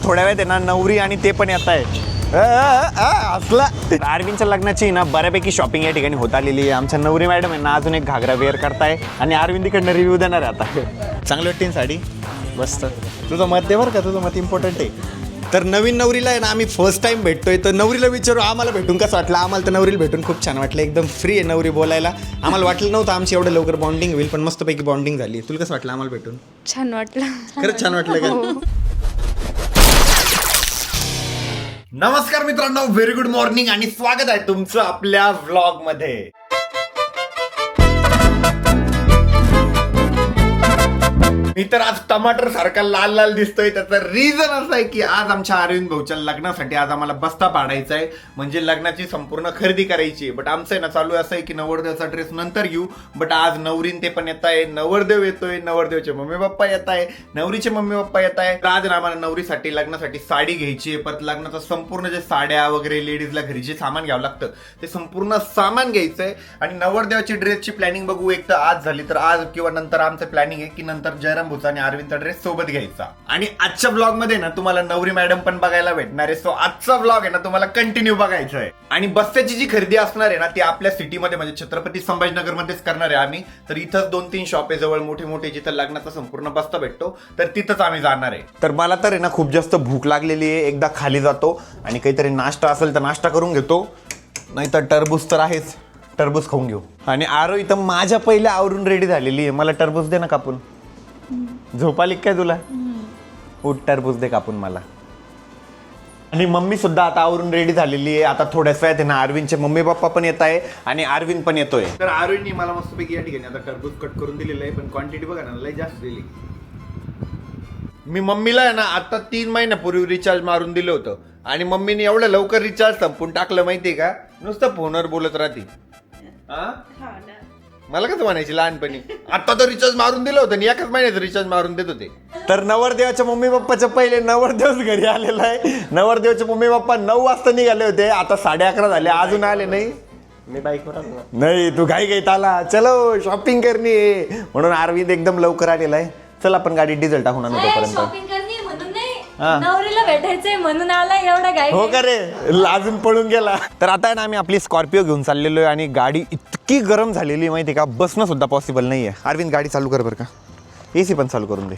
थोड्या वेळात आहे ना नवरी आणि ते पण येत आहे असला. अरविंदच्या लग्नाची ना बऱ्यापैकी शॉपिंग या ठिकाणी होत आलेली आहे. आमच्या नवरी मॅडम आहे ना अजून एक घागरा वेअर करताय आणि अरविंदीकडनं रिव्ह्यू देणार आहे आता. चांगली वाटते साडी, मस्त. तुझं मत दे बरं का, तुझं मत इम्पॉर्टंट आहे. तर नवीन नवरीला आहे ना आम्ही फर्स्ट टाइम भेटतोय, तर नवरीला विचारू आम्हाला भेटून कसं वाटलं. आम्हाला तर नवरीला भेटून खूप छान वाटलं, एकदम फ्री आहे नवरी बोलायला. आम्हाला वाटलं नव्हतं आमची एवढं लवकर बॉन्डिंग होईल, पण मस्तपैकी बॉन्डिंग झाली. तुला कसं वाटलं आम्हाला भेटून? छान वाटलं. खरंच छान वाटलं का? नमस्कार मित्रांनो, व्हेरी गुड मॉर्निंग आणि स्वागत आहे तुमचं आपल्या व्लॉग मध्ये. मी तर आज टमाटर सारखा लाल लाल दिसतोय. त्याचं रिझन असं आहे की आज आमच्या अरविंद भाऊच्या लग्नासाठी आज आम्हाला बस्ता पाडायचा आहे, म्हणजे लग्नाची संपूर्ण खरेदी करायची. बट आमचं आहे ना चालू असं आहे की नवरदेवाचा ड्रेस नंतर घेऊ, बट आज नवरीन ते पण येत आहे, नवरदेव येतोय, नवरदेवचे मम्मी पप्पा येत आहे, नवरीचे मम्मी पप्पा येत आहे. तर आज आम्हाला नवरीसाठी लग्नासाठी साडी घ्यायची, परत लग्नाचं संपूर्ण जे साड्या वगैरे लेडीजला घरी जे सामान घ्यावं लागतं ते संपूर्ण सामान घ्यायचंय. आणि नवरदेवाची ड्रेसची प्लॅनिंग बघू, एक तर आज झाली तर आज किंवा नंतर आमचं प्लॅनिंग आहे की नंतर जयराम भाऊचा आणि अरविंदचा ड्रेस सोबत घ्यायचा. आणि आजच्या ब्लॉग मध्ये ना तुम्हाला नवरी मॅडम पण बघायला भेटणार आहे. सो आजचा ब्लॉग आहे ना तुम्हाला कंटिन्यू बघायचा आहे. आणि बस्त्याची जी खरेदी असणार आहे ना ती आपल्या सिटीमध्ये म्हणजे छत्रपती संभाजीनगर मध्येच करणार आहे आम्ही. तर इथंच 2-3 शॉप आहे जवळ मोठे मोठे, जिथं लग्नाचा संपूर्ण बस्ता भेटतो, तर तिथंच आम्ही जाणार आहे. तर मला तर आहे ना खूप जास्त भूक लागलेली आहे. एकदा खाली जातो आणि काहीतरी नाश्ता असेल तर नाश्ता करून घेतो, नाहीतर टरबूज तर आहेच, टरबूज खाऊन घेऊ. आणि आरो इथं माझ्या पहिल्या आवरून रेडी झालेली आहे. मला टरबूज दे ना कापून. झोप आली काय तुला? उठ, टरबूज दे कापून मला. आणि मम्मी सुद्धा आता आवरून रेडी झालेली आहे. आता थोड्याच वेळात आहे ना अरविंदचे मम्मी पप्पा पण येत आहे आणि अरविंद पण येतोय. तर अरविंदनी मला मस्तपैकी या ठिकाणी आता टरबूज कट करून दिलेलं आहे, पण क्वांटिटी बघा ना लय जास्त दिली. मी मम्मीला आहे ना आता 3 महिन्यापूर्वी रिचार्ज मारून दिलं होतं आणि मम्मीने एवढं लवकर रिचार्ज संपून टाकलं माहितीये का? नुसतं फोनवर बोलत राहते. मला कसं म्हणायची लहानपणी, आता तर रिचार्ज मारून दिलं होतं आणि एकाच महिन्याचं रिचार्ज मारून देत होते. तर नवरदेवाच्या मम्मी पप्पाच्या पहिले नवरदेवच घरी आलेला आहे. नवरदेवाचे मम्मी पप्पा 9 वाजता निघाले होते, आता 11:30 झाले, अजून आले नाही. मी बाईकवर आलो. नाही, तू घाई घाईत आला. चलो शॉपिंग करणे, म्हणून अरविंद एकदम लवकर आलेला आहे. चल आपण गाडी डिझेल टाकून आणू तोपर्यंत. शॉपिंग करणे म्हणून नाही, नवरीला भेटायचंय म्हणून आला एवढा गाई. हो का रे, लाजून पळून गेला. तर आता आहे ना आम्ही आपली स्कॉर्पिओ घेऊन चाललेलो आहे आणि गाडी इतकी गरम झालेली माहिती का, बसणं सुद्धा पॉसिबल नाहीये. अरविंद गाडी चालू कर बरं का, एसी पण चालू करून दे.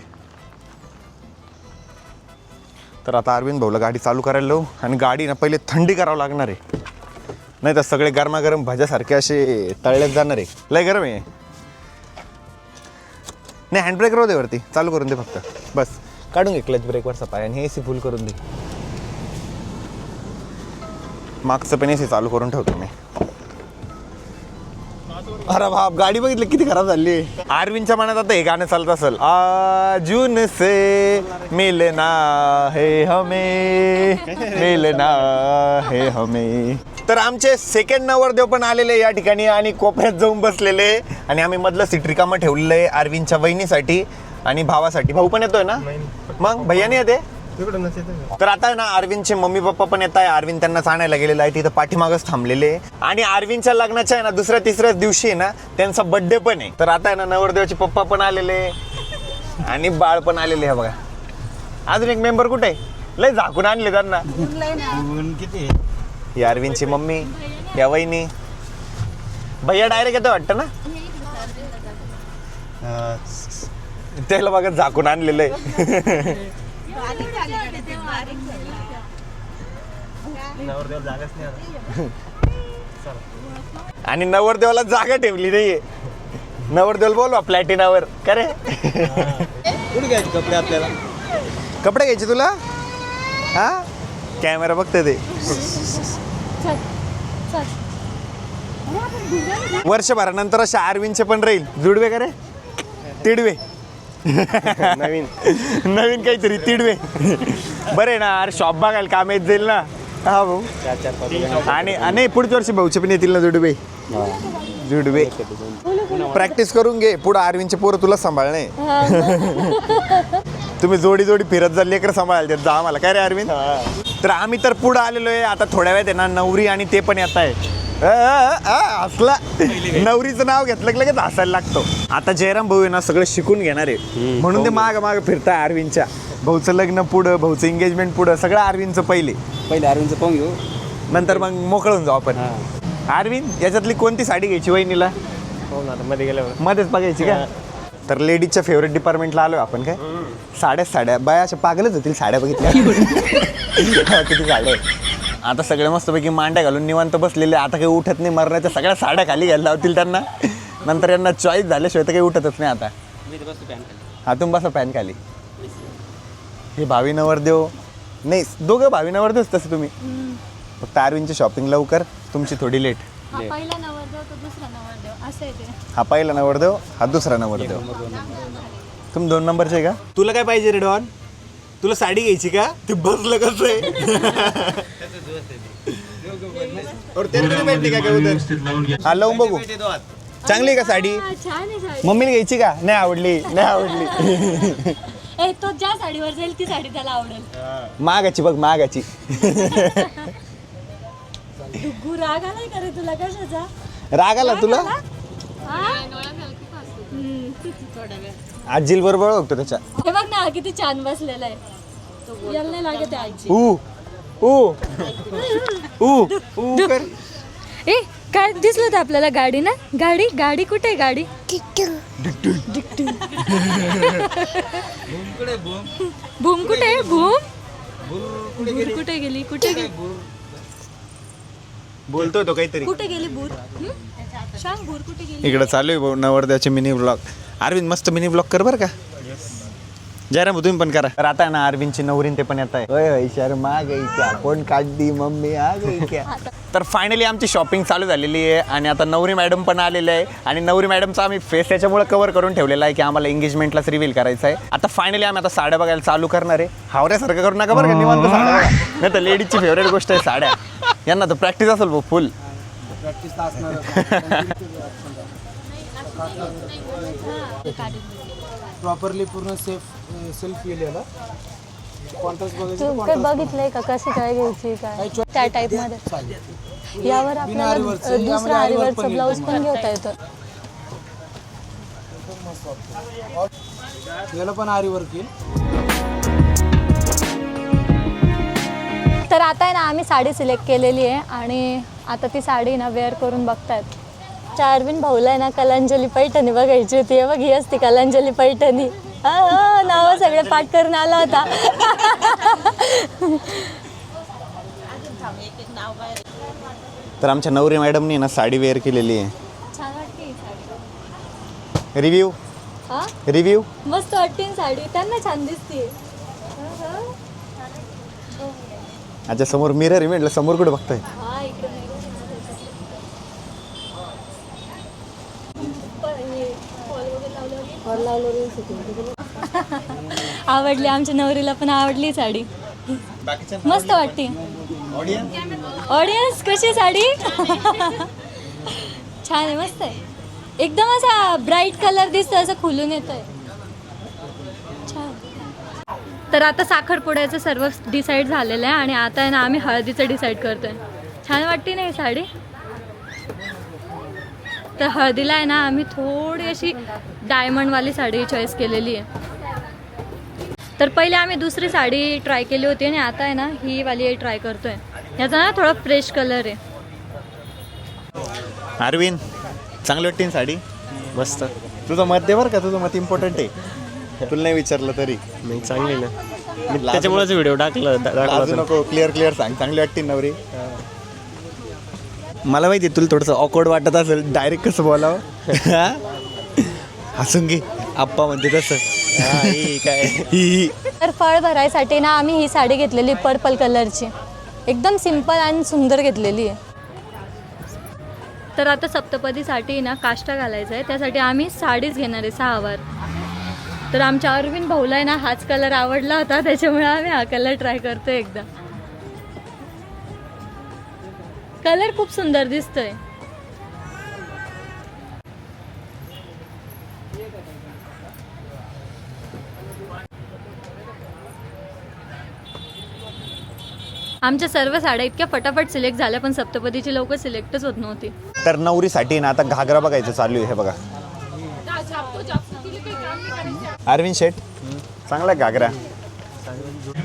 तर आता अरविंद भाऊला गाडी चालू करायला लावू आणि गाडी ना पहिले थंडी करावं लागणार आहे, नाही तर सगळे गरमागरम भाज्यासारखे असे तळल्यात जाणार आहे. लय गरम आहे. नाही, हँडब्रेक राहू दे वरती, चालू करून दे फक्त बस. काढून घे क्लच ब्रेकवरचा पाय आणि एसी फुल करून दे. मागचं पण एसी चालू करून ठेवतो मी. अरे बाप, गाडी बघितली किती खराब झाली. अरविंदच्या मनात आता हे गाणं चालत असेल, आजून से मिलना है हमें, मिलना है हमें. तर आमचे सेकंड नवरदेव पण आलेले या ठिकाणी आणि कोपऱ्यात जाऊन बसलेले. आणि आम्ही मधलं सीट रिकामं ठेवलेलं आहे अरविंदच्या वहिनीसाठी आणि भावासाठी. भाऊ पण येतोय ना, मग भैयाने येते. तर आता ना अरविंदचे मम्मी पप्पा पण येत आहे. अरविंद त्यांना आणायला गेलेला आहे, तिथं पाठीमागच थांबलेले. आणि अरविंदच्या लग्नाच्या आहे ना 2ऱ्या-3ऱ्याच दिवशी आहे ना त्यांचा बर्थडे पण आहे. तर आता आहे ना नवरदेवाचे पप्पा पण आलेले आणि बाळ पण आलेले आहे बघा. अजून एक मेंबर कुठे आहे? लय झाकून आणले त्यांना. किती ही अरविंदची मम्मी, या वहिनी. भैया डायरेक्ट येतो वाटतं ना, त्याला बघा झाकून आणलेलं आहे. आणि नवरदेवाला जागा ठेवली नाहीये. नवरदेवाला बोलवा प्लॅटिनावर. का रे, कुठे घ्यायचे कपडे आपल्याला? कपडे घ्यायचे तुला? हा, कॅमेरा बघते ते. वर्षभरानंतर अशा अरविंदचे पण राहील जुडवे. का रे, तिडवे. नवीन नवीन काहीतरी तिडवे. बरे ना, अरे शॉप बघायला काम येत जाईल ना. हा भाऊ. 4-5 आणि पुढच्या वर्षी भाऊचे पण येतील ना जुडवे. जुडवे प्रॅक्टिस करून घे, पुढे अरविंदचे पोरं तुला सांभाळणे. तुम्ही जोडी जोडी फिरत जा, लेकर सांभाळायला जा आम्हाला. काय रे अरविंद. तर आम्ही तर पुढे आलेलो आहे. आता थोड्या वेळात आहे ना नवरी आणि ते पण येत आहे. असला नवरीचं नाव घेतलं की लगेच हसायला लागतो. आता जयराम भाऊ आहे ना सगळं शिकून घेणार आहे म्हणून ते माग माग फिरताय अरविंदच्या. भाऊचं लग्न पुढं, भाऊचं एंगेजमेंट पुढं, सगळं अरविंदचं पहिले अरविंदचं पाहून घेऊ. नंतर मग मोकळून जाऊ आपण. अरविंद याच्यातली कोणती साडी घ्यायची वहिनीला? हो ना, मध्ये गेल्यावर मध्येच बघायची का? तर लेडीजच्या फेवरेट डिपार्टमेंटला आलोय आपण. काय साड्या बाया अशा पागलच होतील साड्या बघितल्या. किती साड्या आहेत. आता सगळे मस्तपैकी मांड्या घालून निवांत बसलेले. आता काही उठत नाही, मरण्याच्या सगळ्या साड्या खाली घ्यायला लावतील त्यांना. नंतर यांना चॉईस झाल्याशिवाय तर काही उठतच नाही. आता हा तुम्ही बसा पॅन खाली. हे भावी नवरदेव नाही, दोघं भावी नवरदेवच तसे तुम्ही. फक्त अरविंदची शॉपिंग लवकर, तुमची थोडी लेट. हा पहिला नवरदेव तो दुसरा नवरदेव असं आहे ते. हा पहिला नवरदेव, हा दुसरा नवरदेव. तुम्ही 2 नंबरचे का? तुला काय पाहिजे रे डॉन? तुला साडी घ्यायची का? ते बसलं कसं आहे? हा लावून बघू. चांगली आहे का साडी? हा, छान आहे साडी. मम्मीला घ्यायची का? नाही आवडली, नाही आवडली. ए तो ज्या साडीवर जाईल ती साडी त्याला आवडेल. मागाची बघ, मागाची. डुग्गू राग आलाय का रे तुला कशाचा? राग आला तुला? आजील बरोबर बघतो त्याच्या. हे बघ ना किती छान बसलेला आहे. याला नाही लागत आहे आजी. ऊ ऊ ऊ ऊ कर. ए काय दिसलं होतं आपल्याला? गाडी ना, गाडी गाडी कुठे आहे? गाडी भूम कुठे आहे? भूम कुठे गेली? कुठे गेली? बोलतोय तो काहीतरी. कुठे गेली भूर? सांग भूर कुठे गेली? इकडे चालू आहे भाऊ नवरदेवाचे मिनी ब्लॉग. अरविंद मस्त मिनी ब्लॉग कर बरं का. जयराम तुम्ही पण करा. तर आता आहे ना अरविंदची नवरीन ते पण येत आहे. होय शर्मा गई क्या, कोण काढली मम्मी आ गई क्या. तर फायनली आमची शॉपिंग चालू झालेली आहे आणि आता नवरी मॅडम पण आलेले आहे. आणि नवरी मॅडमचा आम्ही फेस याच्यामुळे कव्हर करून ठेवलेला आहे की आम्हाला एंगेजमेंटलाच रिव्हील करायचं आहे. आता फायनली आम्ही आता साड्या बघायला चालू करणार आहे. हावऱ्यासारखं करू नका बरं का, निवांत साड्या बघा. नाही तर लेडीजची फेवरेट गोष्ट आहे साड्या. यांना तर प्रॅक्टिस असेल भाऊ फुल. प्रॉपरली पूर्ण सेल्फ केलेला. तू काय बघितलंय का कशी काय घ्यायची काय त्या टाईप मध्ये? यावर आपल्याला दुसरा आरीवरचा ब्लाऊज पण घेता येतं. याला पण आरी वर्क येईल. तर आता आहे ना आम्ही साडी सिलेक्ट केलेली आहे आणि आता ती साडी ना वेअर करून बघतायत. अरविंद भाऊला आहे ना कलांजली पैठणी बघायची होती. बघ ही असती कलांजली पैठणी. नाव सगळे पाठ करून आला होता. तर आमच्या नवरी मॅडमनी ना साडी वेअर केलेली आहे. छान वाटते ही साडी. रिव्ह्यू हा रिव्ह्यू मस्त वाटते ही साडी. त्यांना छान दिसते. अच्छा समोर मिरर आहे म्हटलं, समोर कुठे बघतोय? हा इकडे आवडली. आमच्या नवरीला पण आवडली साडी. मस्त वाटते. ऑडियन्स कशी साडी? छान आहे, मस्त आहे. एकदम असा ब्राईट कलर दिसतो, असं खुलून येतोय. छान. तर आता साखरपुड्याचं सर्व डिसाईड झालेलं आहे आणि आता आहे ना आम्ही हळदीचं डिसाईड करतोय. छान वाटते ना ही साडी? तर हळदीला आहे ना आम्ही थोडी अशी डायमंडवाली साडी चॉईस केलेली आहे. तर पहिले आम्ही दुसरी साडी ट्राय केली होती आणि आता आहे ना ही वाली ट्राय करतोय. याचा ना थोडा फ्रेश कलर आहे. अरविंद चांगली वाटते ना साडी? मस्त. तुझं मत दे बरं का, तुझं मत इम्पॉर्टंट आहे. तुला नाही विचारलं तरी. नाही चांगली ना, त्याच्यामुळेच व्हिडिओ टाकला. नको, क्लिअर सांग. चांगली वाटते नवरी? मला माहिती तुला थोडंसं ऑकवर्ड वाटत असेल, डायरेक्ट कसं बोलावं. हसून घे, आप्पा म्हणते तसं. काय तर फळ भरायसाठी ना आम्ही ही साडी घेतलेली पर्पल कलरची. एकदम सिंपल आणि सुंदर घेतलेली आहे. तर आता सप्तपदीसाठी ना काष्टा घालायचा आहे, त्यासाठी आम्ही साडीच घेणार आहे 6 वार. तर आमच्या अरविंद भाऊला आहे ना हाच कलर आवडला होता, त्याच्यामुळे आम्ही हा कलर ट्राय करतोय एकदा. कलर खूप सुंदर दिसतोय. आमच्या सर्व साड्या इतक्या फटाफट सिलेक्ट झाल्या, पण सप्तपदीची लवकर सिलेक्टच होत नव्हती. तर नवरीसाठी ना आता घागरा बघायचं चालू आहे. हे बघा अरविंद शेठ, चांगला घागरा.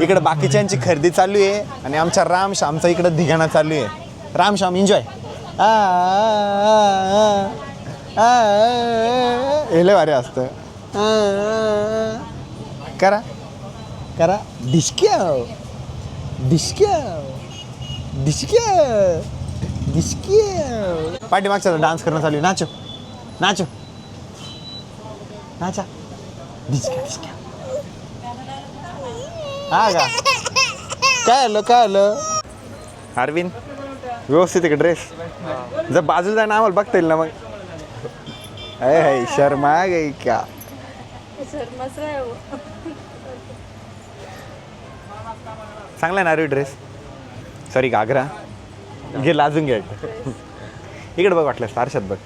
इकडे बाकीच्यांची खरेदी चालू आहे आणि आमच्या राम श्यामचा इकडे धिगाणा चालू आहे. राम श्याम एन्जॉय. हेले भारी असतं. करा करा डिस्क्या डिस्क्या डिस्क्या डिस्क्या. पाठीमागच्या डान्स करणं चालू आहे. नाचो नाचो नाचा. डिस्क्या डिस्क्या. हा का काय आलं काय आलं. अरविंद व्यवस्थित आहे का ड्रेस? जर बाजूला जाणं आम्हाला बघता येईल ना मग. अय शर्मा गई का. चांगला आहे ना ड्रेस. सॉरी घागरा घे लाजून घे. इकडे बघ वाटलं तारशात बघ.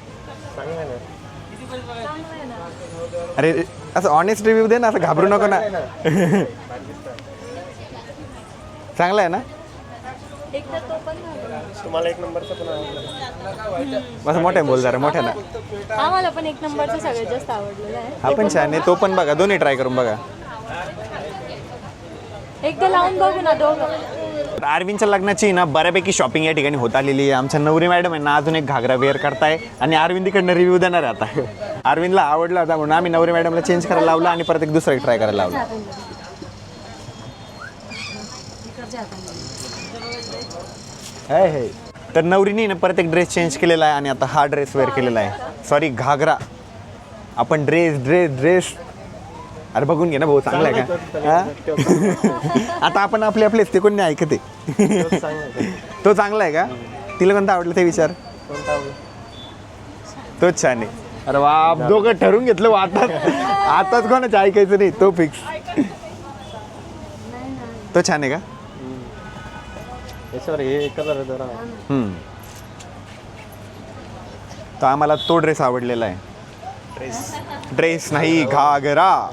अरे असं ऑनेस्ट रिव्ह्यू दे ना, असं घाबरू नको ना. चांगला आहे ना. तुम्हाला एक नंबरचं पण आवडलं. असं मोठ्या बोल जरा मोठ्या ना. आम्हाला पण एक नंबरचं सगळ्यात जास्त आवडलेलं आहे. हा पण छान आहे. तो पण बघा, दोन्ही ट्राय करून बघा. एकदा लावून बघू ना दोघं. अरविंदच्या लग्नाची ना बऱ्यापैकी शॉपिंग या ठिकाणी होत आलेली आहे. आमच्या नवरी मॅडम आहे ना अजून एक घागरा वेअर करताय आणि अरविंद इकडनं रिव्ह्यू देणार आहे आता. अरविंदला आवडला होता म्हणून आम्ही नवरी मॅडमला चेंज करायला लावला आणि परत एक दुसरा ट्राय करायला लावला. तर नवरीने ना परत एक ड्रेस चेंज केलेला आहे आणि आता हा ड्रेस वेअर केलेला आहे. सॉरी घागरा. आपण ड्रेस ड्रेस ड्रेस अरे बघून घे ना भाऊ, चांगला आहे का. आता आपण आपले आपलेच ते कोण नाही ऐकते. तो चांगला आहे का. तिला कोणता आवडलं ते विचार. तोच छान आहे. अरे वा दोघं ठरवून घेतलं आताच. आताच कोणाचं ऐकायचं नाही. तो फिक्स. तो छान आहे का. हे कलर जरा तर आम्हाला तो ड्रेस आवडलेला आहे. ड्रेस नाही घागरा.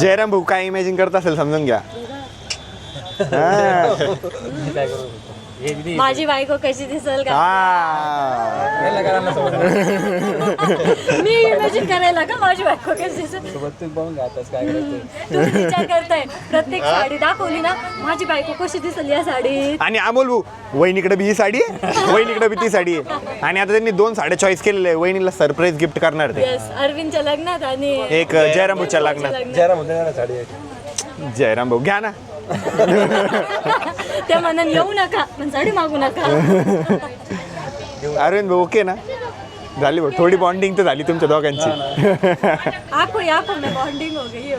जयराम भाऊ काय इमॅजिन करत असेल समजून घ्या. माझी बायको कशी दिसेल का. मी इमॅजिन करायला का माझी बायको कशी दिसेल. तुम्ही विचार करताय प्रत्येक साडी दाखवली ना माझी बायको कशी दिसेल या साडीत. आणि अमोल भाऊ वहिनीकडे बी ही साडी आहे, वहिनीकडे बी ती साडी आहे आणि आता त्यांनी 2 साड्या चॉईस केलेल्या आहे. वहिनीला सरप्राईज गिफ्ट करणार ते. येस अरविंदच्या लग्नात आणि एक जयराम भाऊच्या लग्नात. जयराम भाऊ घ्या ना. त्या मनाने येऊ नका पण साडी मागू नका. अरविंद भाऊ ओके ना. झाली भाऊ थोडी बॉन्डिंग तर झाली तुमच्या दोघांची. आपको में बॉन्डिंग हो गई है.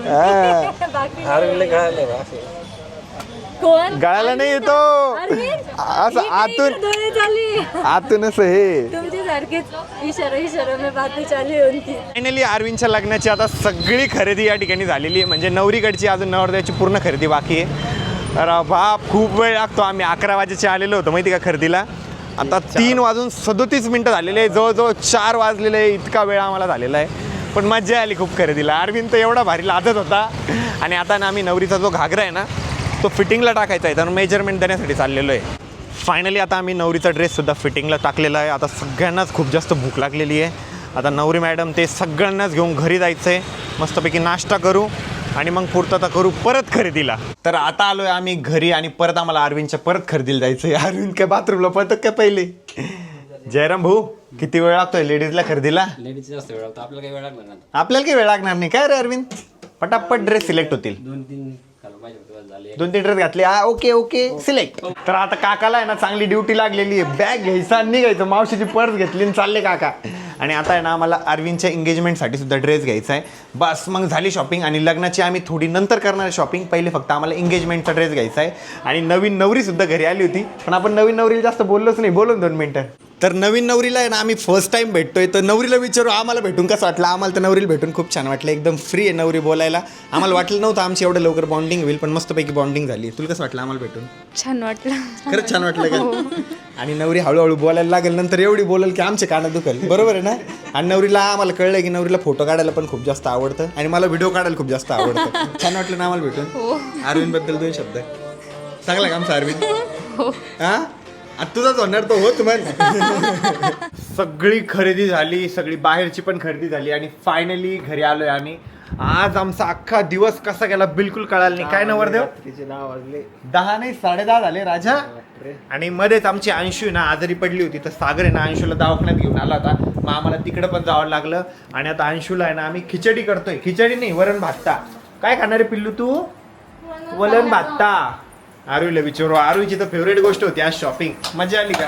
बाकी कोण गळाला नाही येतो असं आतून आतून असं हे. तुमची सारखीच इशारा में बातें चालू होती. फायनली अरविंदच्या लग्नाची आता सगळी खरेदी या ठिकाणी झालेली आहे. म्हणजे नवरीकडची अजून नवरदेवाची पूर्ण खरेदी बाकी आहे. अरे बाप खूप वेळ लागतो. आम्ही 11 वाजेचे आलेलो होतो माहिती का खरेदीला. आता 3:37 झालेले आहे. जवळजवळ 4 वाजलेले आहे. इतका वेळ आम्हाला झालेला आहे पण मजा आली खूप खरेदीला. अरविंद तर एवढा भारी लाजत होता. आणि आता ना आम्ही नवरीचा जो घागरा आहे ना तो फिटिंगला टाकायचा आहे तर मेजरमेंट देण्यासाठी चाललेलो आहे. फायनली आता आम्ही नवरीचा ड्रेससुद्धा फिटिंगला टाकलेला आहे. आता सगळ्यांनाच खूप जास्त भूक लागलेली आहे. आता नवरी मॅडम ते सगळ्यांनाच घेऊन घरी जायचं आहे. मस्तपैकी नाश्ता करू आणि मग पूर्तता करू परत खरेदीला. तर आता आलो आहे आम्ही घरी आणि परत आम्हाला अरविंदच्या परत खरेदीला जायचं आहे. अरविंद काय बाथरूमला पळतो काय पहिले. जयराम भाऊ किती वेळ लागतोय लेडीजला खरेदीला. लेडीज जास्त वेळ लागतो. आपल्याला काही वेळ लागणार नाही. आपल्याला काही वेळ लागणार नाही काय रे अरविंद. पटापट ड्रेस सिलेक्ट होतील. 2-3 ड्रेस घातले. Okay okay select. तर आता काकाला आहे ना चांगली ड्युटी लागलेली आहे. बॅग घ्यायचा आणि निघायचं. मावशीची पर्स घेतली आणि चालले काका. आणि आता आहे ना आम्हाला अरविंदच्या एंगेजमेंटसाठी सुद्धा ड्रेस घ्यायचा आहे. बस मग झाली शॉपिंग. आणि लग्नाची आम्ही थोडी नंतर करणार आहे शॉपिंग. पहिले फक्त आम्हाला एंगेजमेंटचा ड्रेस घ्यायचा आहे. आणि नवीन नवरीसुद्धा घरी आली होती पण आपण नवीन नवरीला जास्त बोललोच नाही. बोलून 2 मिनटं. तर नवीन नवरीला आहे ना आम्ही फर्स्ट टाइम भेटतोय, तर नवरीला विचारू आम्हाला भेटून कसं वाटलं. आम्हाला तर नवरीला भेटून खूप छान वाटलं, एकदम फ्री आहे नवरी बोलायला. आम्हाला वाटलं नव्हतं आमची एवढं लवकर बॉन्डिंग होईल, पण मस्तपैकी बॉन्डिंग झाली. तुला कसं वाटलं आम्हाला भेटून? छान वाटलं. खरंच छान वाटलं का? आणि नवरी हळूहळू बोलायला लागेल, नंतर एवढी बोलेल की आमचे कानं दुखेल, बरोबर आहे ना. आणि नवरीला आम्हाला कळलं की नवरीला फोटो काढायला पण खूप जास्त आवडतं आणि मला व्हिडिओ काढायला खूप जास्त आवडतं. छान वाटलं ना आम्हाला भेटून. अरविंद बद्दल 2 शब्द चांगला काम अरविंद. हा आता तुझाच होणार तो हो तुम्हाला. सगळी खरेदी झाली, सगळी बाहेरची पण खरेदी झाली आणि फायनली घरी आलोय आम्ही. आज आमचा अख्खा दिवस कसा गेला बिलकुल कळाला नाही. काय नवरदेव? 10 वाजले. 10 नाही 10:30 झाले राजा. आणि मध्येच आमची अंशू ना आजारी पडली होती, तर सागर आहे ना अंशूला दवाखान्यात घेऊन आला होता. मग आम्हाला तिकडे पण जावं लागलं. आणि आता अंशूला आहे ना आम्ही खिचडी करतोय. खिचडी नाही, वरण भातता. काय खाणार आहे पिल्लू तू? वरण भातता. आरुईला विचारू. आरुईची तर फेवरेट गोष्ट होती आज शॉपिंग. मजा आली का?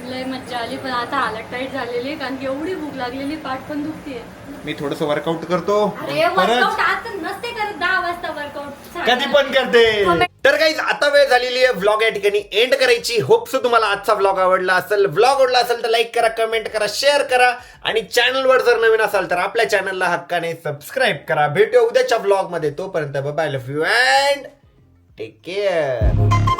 लय मज्जा आली, पण आता हालत टाईट झालेली कारण की एवढी भूक लागलेली, पाठ पण दुखतीये. मी थोडस वर्कआउट करतो. अरे वर्कआउट आता नसते करत, 10 वाजता वर्कआउट कधी पण करते. तर गाईज आता वेळ झालेली आहे व्लॉग या ठिकाणी एंड करायची. होप सो तुम्हाला आजचा व्लॉग आवडला असेल. व्लॉग आवडला असेल तर लाईक करा, कमेंट करा, शेअर करा आणि चॅनलवर जर नवीन असाल तर आपल्या चॅनलला हक्काने सबस्क्राईब करा. भेटूया उद्याच्या व्लॉग मध्ये. तोपर्यंत bye, love you and take care.